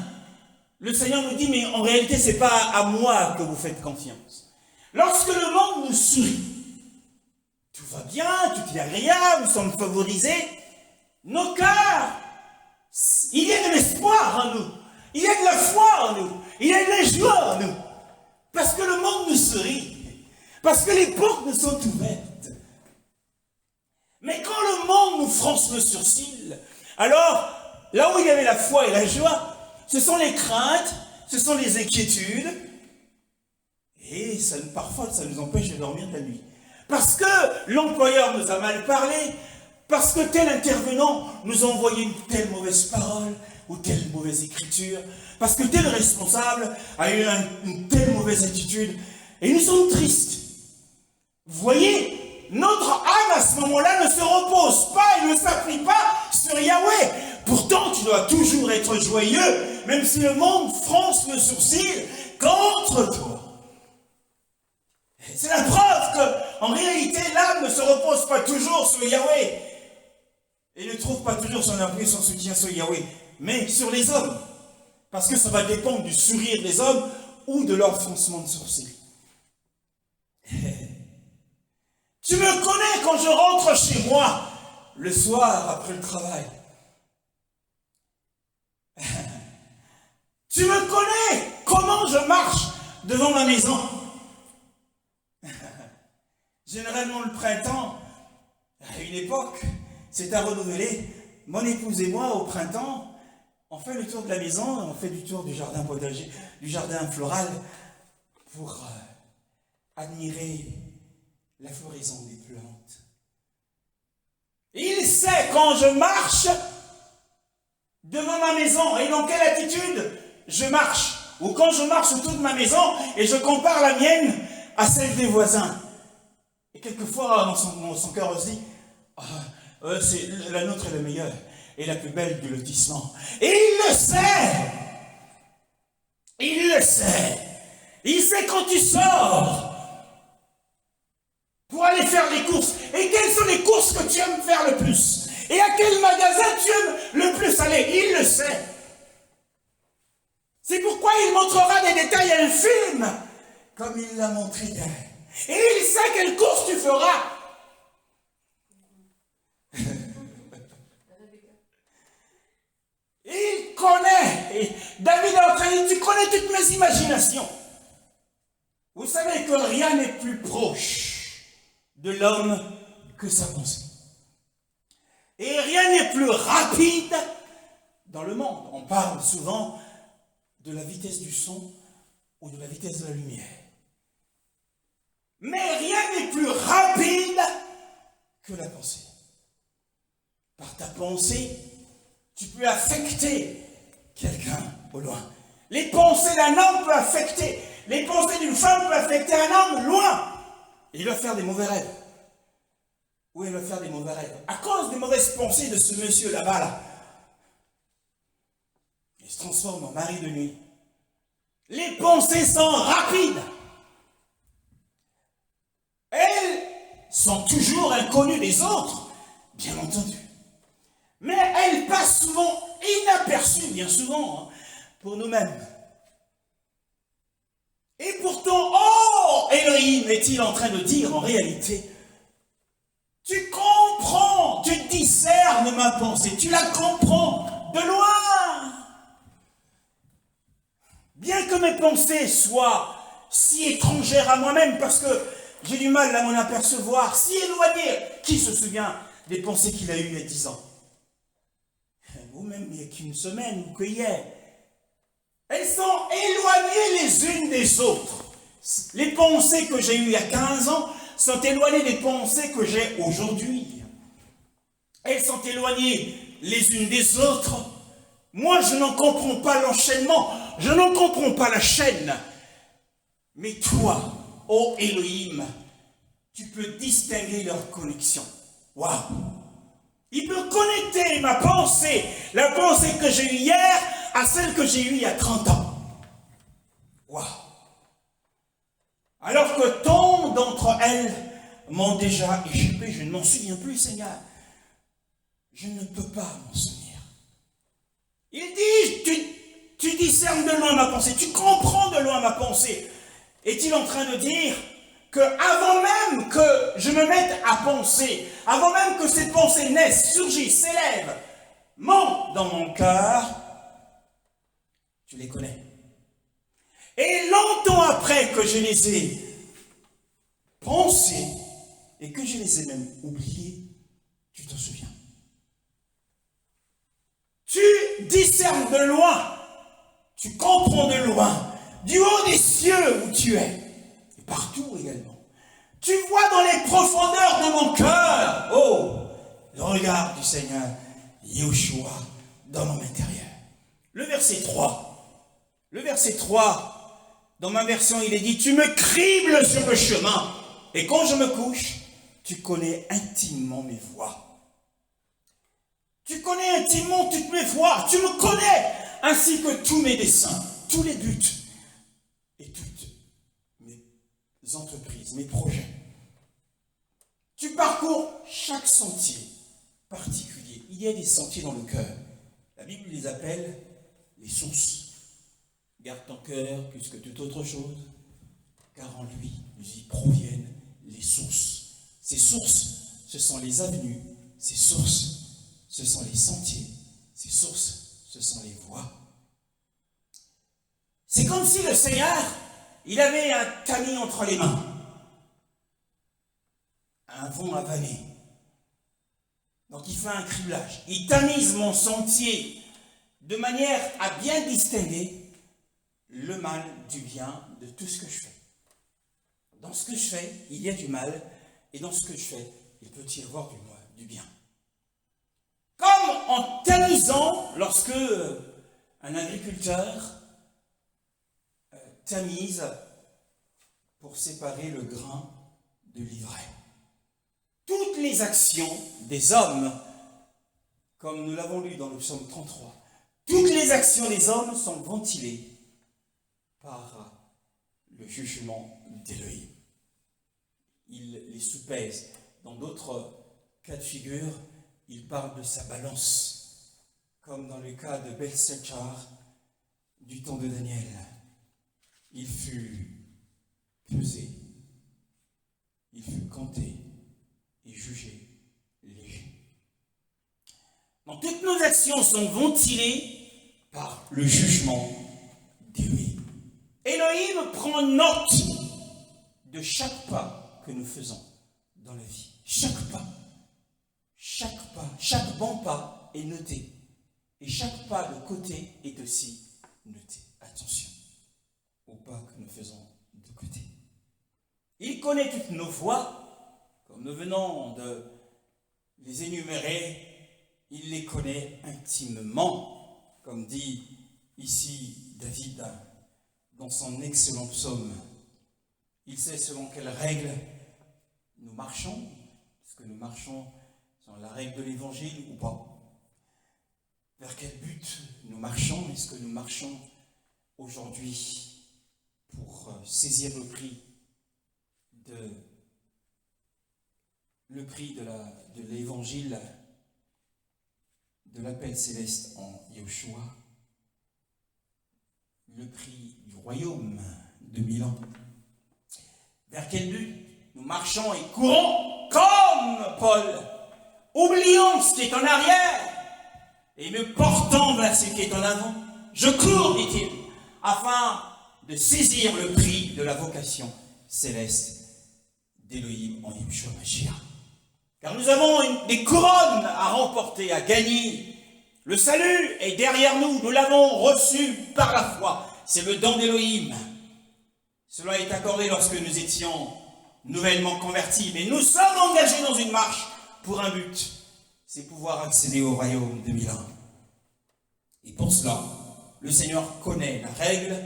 Le Seigneur nous dit, mais en réalité, ce n'est pas à moi que vous faites confiance. Lorsque le monde nous sourit, tout va bien, tout est agréable, nous sommes favorisés, nos cœurs, il y a de l'espoir en nous, il y a de la foi en nous, il y a de la joie en nous, parce que le monde nous sourit, parce que les portes nous sont ouvertes. Mais quand le monde nous fronce le sourcil, alors, là où il y avait la foi et la joie, ce sont les craintes, ce sont les inquiétudes, et parfois ça nous empêche de dormir la nuit. Parce que l'employeur nous a mal parlé, parce que tel intervenant nous a envoyé une telle mauvaise parole, ou telle mauvaise écriture, parce que tel responsable a eu une telle mauvaise attitude, et nous sommes tristes. Vous voyez, notre âme à ce moment-là ne se repose pas et ne s'appuie pas sur Yahweh. Pourtant, tu dois toujours être joyeux, même si le monde fronce le sourcil contre toi. C'est la preuve qu'en réalité, l'âme ne se repose pas toujours sur Yahweh et ne trouve pas toujours son appui, son soutien sur Yahweh, mais sur les hommes. Parce que ça va dépendre du sourire des hommes ou de leur froncement de sourcil. Tu me connais quand je rentre chez moi le soir après le travail. Tu me connais comment je marche devant ma maison. Généralement le printemps, à une époque, c'est à renouveler. Mon épouse et moi, au printemps, on fait le tour de la maison, on fait du tour du jardin potager, du jardin floral, pour admirer la floraison des plantes. Et il sait quand je marche devant ma maison et dans quelle attitude je marche, ou quand je marche autour de ma maison et je compare la mienne à celle des voisins. Et quelquefois, dans son cœur, on se dit, la nôtre est la meilleure et la plus belle du lotissement. Et il le sait. Il le sait. Il sait quand tu sors pour aller faire les courses. Et quelles sont les courses que tu aimes faire le plus? Et à quel magasin tu aimes le plus aller? Il le sait. C'est pourquoi il montrera des détails infimes, comme il l'a montré hier. Et il sait quelle course tu feras. Il connaît. Et David a entraîné, tu connais toutes mes imaginations. Vous savez que rien n'est plus proche de l'homme que sa pensée. Et rien n'est plus rapide dans le monde. On parle souvent de la vitesse du son ou de la vitesse de la lumière. Mais rien n'est plus rapide que la pensée. Par ta pensée, tu peux affecter quelqu'un au loin. Les pensées d'un homme peuvent affecter, les pensées d'une femme peuvent affecter un homme loin. Et il va faire des mauvais rêves. Oui, il va faire des mauvais rêves. À cause des mauvaises pensées de ce monsieur là-bas, là. Il se transforme en mari de nuit. Les pensées sont rapides. Elles sont toujours inconnues des autres, bien entendu. Mais elles passent souvent inaperçues, bien souvent, hein, pour nous-mêmes. Et pourtant, oh, Elohim est-il en train de dire en réalité, tu comprends, tu discernes ma pensée, tu la comprends de loin. Bien que mes pensées soient si étrangères à moi-même, parce que j'ai du mal à m'en apercevoir, si éloignées, qui se souvient des pensées qu'il a eues il y a 10 ans? Vous-même, il n'y a qu'une semaine ou qu'hier. Elles sont éloignées les unes des autres. Les pensées que j'ai eues il y a 15 ans sont éloignées des pensées que j'ai aujourd'hui. Elles sont éloignées les unes des autres. Moi, je n'en comprends pas l'enchaînement, je n'en comprends pas la chaîne. Mais toi, ô Elohim, tu peux distinguer leur connexion. Waouh! Il peut connecter ma pensée, la pensée que j'ai eue hier, à celle que j'ai eue il y a 30 ans. Waouh! Alors que tant d'entre elles m'ont déjà échappé, je ne m'en souviens plus, Seigneur. Je ne peux pas m'en souvenir. Il dit, tu discernes de loin ma pensée, tu comprends de loin ma pensée. Est-il en train de dire que avant même que je me mette à penser, avant même que ces pensées naissent, surgissent, s'élèvent, montent dans mon cœur, tu les connais. Et longtemps après que je les ai pensées et que je les ai même oubliées, tu t'en souviens. Tu discernes de loin, tu comprends de loin, du haut des cieux où tu es, et partout également. Tu vois dans les profondeurs de mon cœur, oh, le regard du Seigneur, Yahushua, dans mon intérieur. Le verset 3, dans ma version, il est dit, tu me cribles sur le chemin, et quand je me couche, tu connais intimement mes voies. Tu connais intimement toutes mes voies, tu me connais, ainsi que tous mes desseins, tous les buts, et toutes mes entreprises, mes projets. Tu parcours chaque sentier particulier. Il y a des sentiers dans le cœur. La Bible les appelle les sources. Garde ton cœur plus que toute autre chose, car en lui, nous y proviennent les sources. Ces sources, ce sont les avenues. Ces sources, ce sont les sentiers. Ces sources, ce sont les voies. C'est comme si le Seigneur, il avait un tamis entre les mains. Un vent avané. Donc il fait un criblage. Il tamise mon sentier de manière à bien distinguer le mal du bien de tout ce que je fais. Dans ce que je fais, il y a du mal, et dans ce que je fais, il peut y avoir du bien. Comme en tamisant, lorsque un agriculteur tamise pour séparer le grain de l'ivraie. Toutes les actions des hommes, comme nous l'avons lu dans le psaume 33, toutes les actions des hommes sont ventilées par le jugement d'Élohim. Il les soupèse. Dans d'autres cas de figure, il parle de sa balance, comme dans le cas de Belshachar du temps de Daniel. Il fut pesé, il fut compté et jugé léger. Donc toutes nos actions sont ventilées par le jugement d'Élohim. Elohim prend note de chaque pas que nous faisons dans la vie. Chaque bon pas est noté. Et chaque pas de côté est aussi noté. Attention aux pas que nous faisons de côté. Il connaît toutes nos voies, comme nous venons de les énumérer. Il les connaît intimement, comme dit ici David dans son excellent psaume. Il sait selon quelles règles nous marchons, est-ce que nous marchons selon la règle de l'évangile ou pas? Vers quel but nous marchons? Est-ce que nous marchons aujourd'hui pour saisir le prix de le prix de l'évangile de l'appel céleste en Yeshua, le prix du royaume de Milan. Vers quel but? Nous marchons et courons comme Paul, oubliant ce qui est en arrière et me portant vers ce qui est en avant. Je cours, dit-il, afin de saisir le prix de la vocation céleste d'Élohim en Yeshua Mashiach. Car nous avons des couronnes à remporter, à gagner. Le salut est derrière nous, nous l'avons reçu par la foi. C'est le don d'Élohim. Cela est accordé lorsque nous étions nouvellement convertis, mais nous sommes engagés dans une marche pour un but, c'est pouvoir accéder au royaume de Milan. Et pour cela, le Seigneur connaît la règle,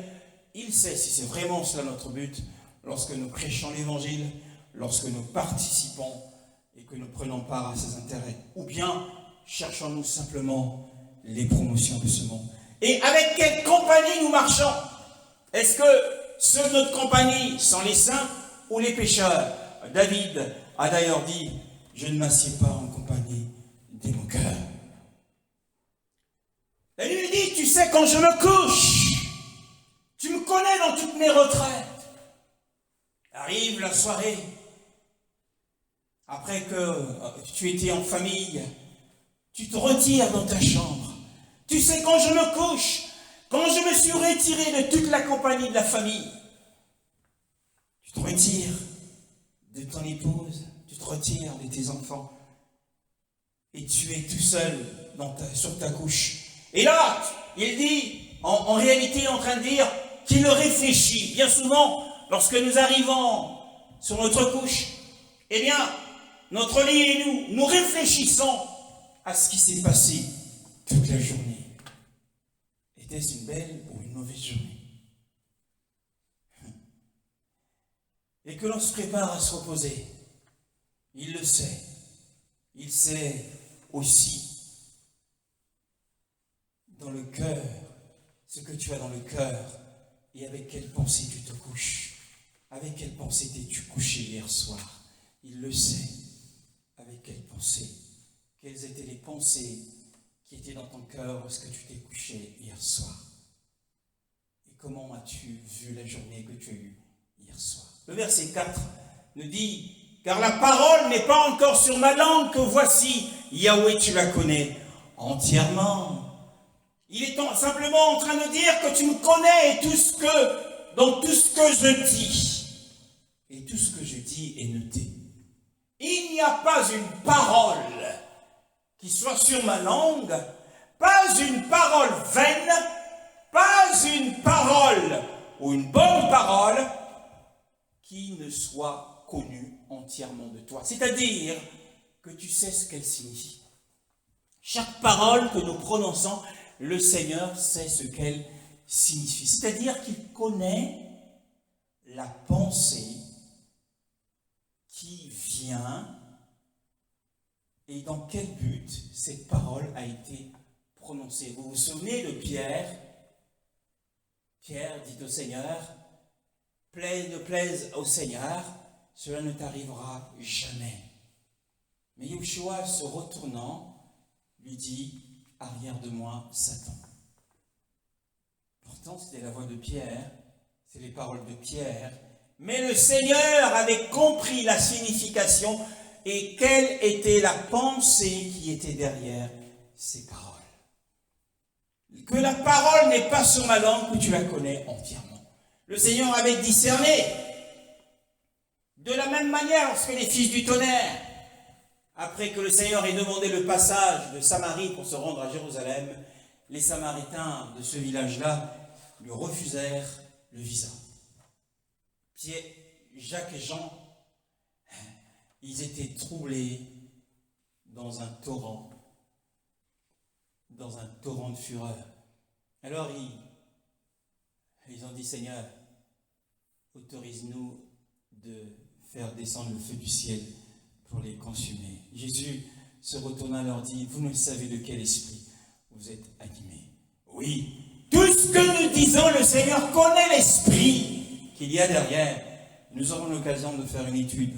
il sait si c'est vraiment cela notre but, lorsque nous prêchons l'évangile, lorsque nous participons et que nous prenons part à ses intérêts, ou bien cherchons-nous simplement les promotions de ce monde. Et avec quelle compagnie nous marchons? Est-ce que ceux de notre compagnie sont les saints ou les pécheurs? David a d'ailleurs dit, je ne m'assieds pas en compagnie des moqueurs. La nuit dit, tu sais quand je me couche, tu me connais dans toutes mes retraites. Arrive la soirée, après que tu étais en famille, tu te retires dans ta chambre. Tu sais quand je me couche, quand je me suis retiré de toute la compagnie de la famille, tu te retires de ton épouse, tu te retires de tes enfants, et tu es tout seul sur ta couche. Et là, il dit, en réalité, en train de dire qu'il réfléchit. Bien souvent, lorsque nous arrivons sur notre couche, eh bien, notre lit et nous réfléchissons à ce qui s'est passé toute la journée. Était-ce une belle ou une mauvaise journée? Et que l'on se prépare à se reposer, il le sait. Il sait aussi dans le cœur ce que tu as dans le cœur et avec quelle pensée tu te couches. Avec quelle pensée t'es-tu couché hier soir? Il le sait. Avec quelle pensée? Quelles étaient les pensées qui étaient dans ton cœur lorsque tu t'es couché hier soir? Et comment as-tu vu la journée que tu as eue hier soir? Le verset 4 nous dit, car la parole n'est pas encore sur ma langue que voici, Yahweh, tu la connais entièrement. Il est simplement en train de dire que tu me connais et dans tout ce que je dis. Et tout ce que je dis est noté. Il n'y a pas une parole qui soit sur ma langue, pas une parole vaine, pas une parole ou une bonne parole qui ne soit connue entièrement de toi. C'est-à-dire que tu sais ce qu'elle signifie. Chaque parole que nous prononçons, le Seigneur sait ce qu'elle signifie. C'est-à-dire qu'il connaît la pensée qui vient et dans quel but cette parole a été prononcée. Vous vous souvenez de Pierre? Pierre dit au Seigneur, ne plaise au Seigneur, cela ne t'arrivera jamais. Mais Yeshua, se retournant, lui dit, arrière de moi, Satan. Pourtant, c'était la voix de Pierre, c'est les paroles de Pierre, mais le Seigneur avait compris la signification et quelle était la pensée qui était derrière ces paroles. Que la parole n'est pas sur ma langue, que tu la connais entièrement. Le Seigneur avait discerné. De la même manière, lorsque les fils du tonnerre, après que le Seigneur ait demandé le passage de Samarie pour se rendre à Jérusalem, les Samaritains de ce village-là lui refusèrent le visa. Pierre, Jacques et Jean, ils étaient troublés dans un torrent de fureur. Alors ils ont dit, Seigneur, autorise-nous de faire descendre le feu du ciel pour les consumer. Jésus se retourna et leur dit, vous ne savez de quel esprit vous êtes animés. Oui, tout ce que nous disons, le Seigneur connaît l'esprit qu'il y a derrière. Nous aurons l'occasion de faire une étude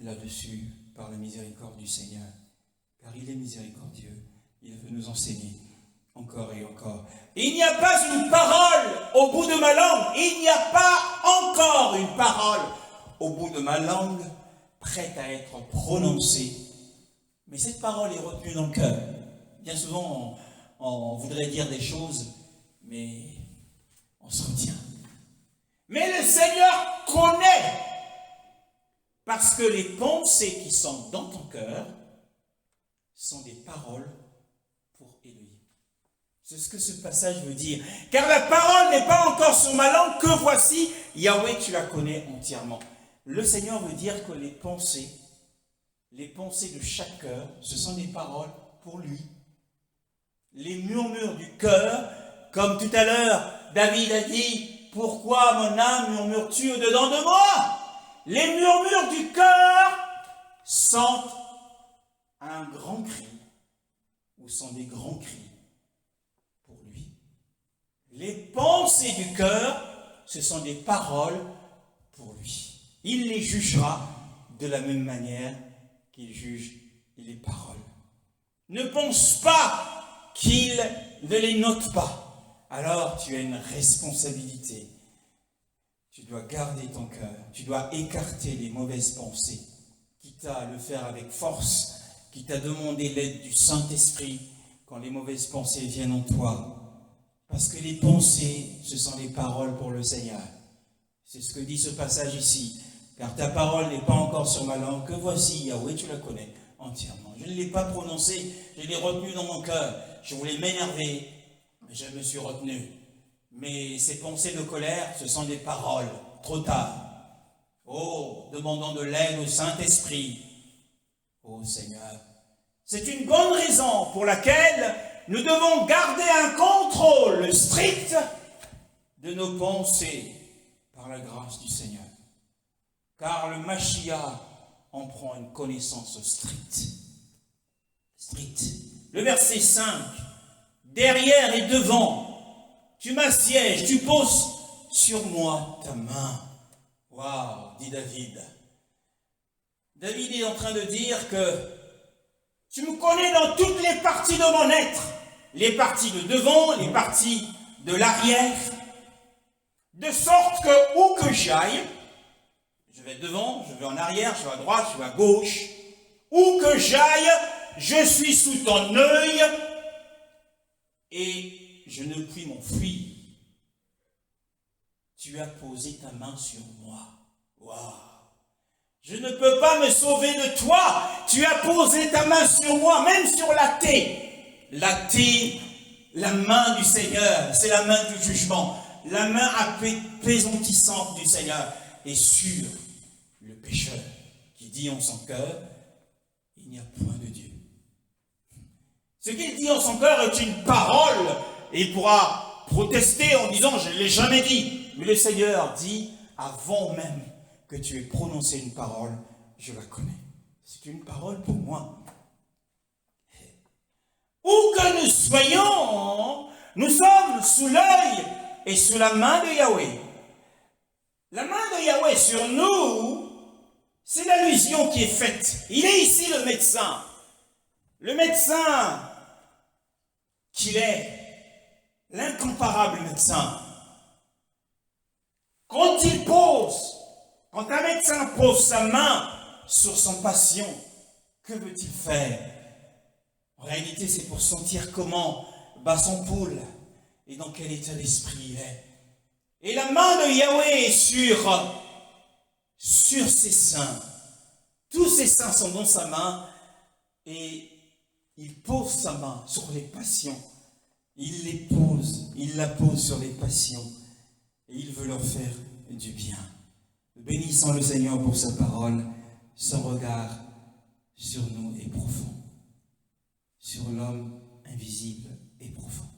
là-dessus par la miséricorde du Seigneur, car il est miséricordieux. Il veut nous enseigner encore et encore. Il n'y a pas une parole au bout de ma langue. Il n'y a pas encore une parole au bout de ma langue prête à être prononcée. Mais cette parole est retenue dans le cœur. Bien souvent, on voudrait dire des choses, mais on se retient. Mais le Seigneur connaît, parce que les pensées qui sont dans ton cœur sont des paroles pour Élohim. C'est ce que ce passage veut dire. Car la parole n'est pas encore sur ma langue, que voici, Yahweh, tu la connais entièrement. Le Seigneur veut dire que les pensées de chaque cœur, ce sont des paroles pour lui. Les murmures du cœur, comme tout à l'heure, David a dit, pourquoi mon âme murmures-tu au-dedans de moi? Les murmures du cœur sont un grand cri, ou sont des grands cris pour lui. Les pensées du cœur, ce sont des paroles pour lui. Il les jugera de la même manière qu'il juge les paroles. Ne pense pas qu'il ne les note pas. Alors tu as une responsabilité. Tu dois garder ton cœur. Tu dois écarter les mauvaises pensées. Quitte à le faire avec force, quitte à demander l'aide du Saint-Esprit quand les mauvaises pensées viennent en toi. Parce que les pensées, ce sont les paroles pour le Seigneur. C'est ce que dit ce passage ici. Car ta parole n'est pas encore sur ma langue, que voici, Yahweh, tu la connais entièrement. Je ne l'ai pas prononcée, je l'ai retenue dans mon cœur. Je voulais m'énerver, mais je me suis retenu. Mais ces pensées de colère, ce sont des paroles, trop tard. Oh, demandons de l'aide au Saint-Esprit. Oh Seigneur, c'est une bonne raison pour laquelle nous devons garder un contrôle strict de nos pensées par la grâce du Seigneur. Car le Mashiach en prend une connaissance stricte. Le verset 5, derrière et devant, tu m'assièges, tu poses sur moi ta main. Waouh, dit David. David est en train de dire que tu me connais dans toutes les parties de mon être, les parties de devant, les parties de l'arrière, de sorte que où que j'aille, je vais devant, je vais en arrière, je vais à droite, je vais à gauche, où que j'aille, je suis sous ton œil et je ne puis m'enfuir. Tu as posé ta main sur moi. Waouh! Je ne peux pas me sauver de toi. Tu as posé ta main sur moi, même sur la thé. La thé, la main du Seigneur, c'est la main du jugement. La main apésantissante du Seigneur est sur le pécheur qui dit en son cœur, il n'y a point de Dieu. Ce qu'il dit en son cœur est une parole et il pourra protester en disant, je ne l'ai jamais dit. Mais le Seigneur dit, avant même que tu aies prononcé une parole, je la connais. C'est une parole pour moi. Où que nous soyons, nous sommes sous l'œil et sous la main de Yahweh. La main de Yahweh sur nous, c'est l'allusion qui est faite. Il est ici le médecin. Le médecin qu'il est, l'incomparable médecin. Quand un médecin pose sa main sur son patient, que veut-il faire? En réalité, c'est pour sentir comment bat son pouls et dans quel état d'esprit il est. Et la main de Yahweh est sur ses seins. Tous ses seins sont dans sa main et il pose sa main sur les patients. Il la pose sur les patients et il veut leur faire du bien. Bénissons le Seigneur pour sa parole. Son regard sur nous est profond, sur l'homme invisible et profond.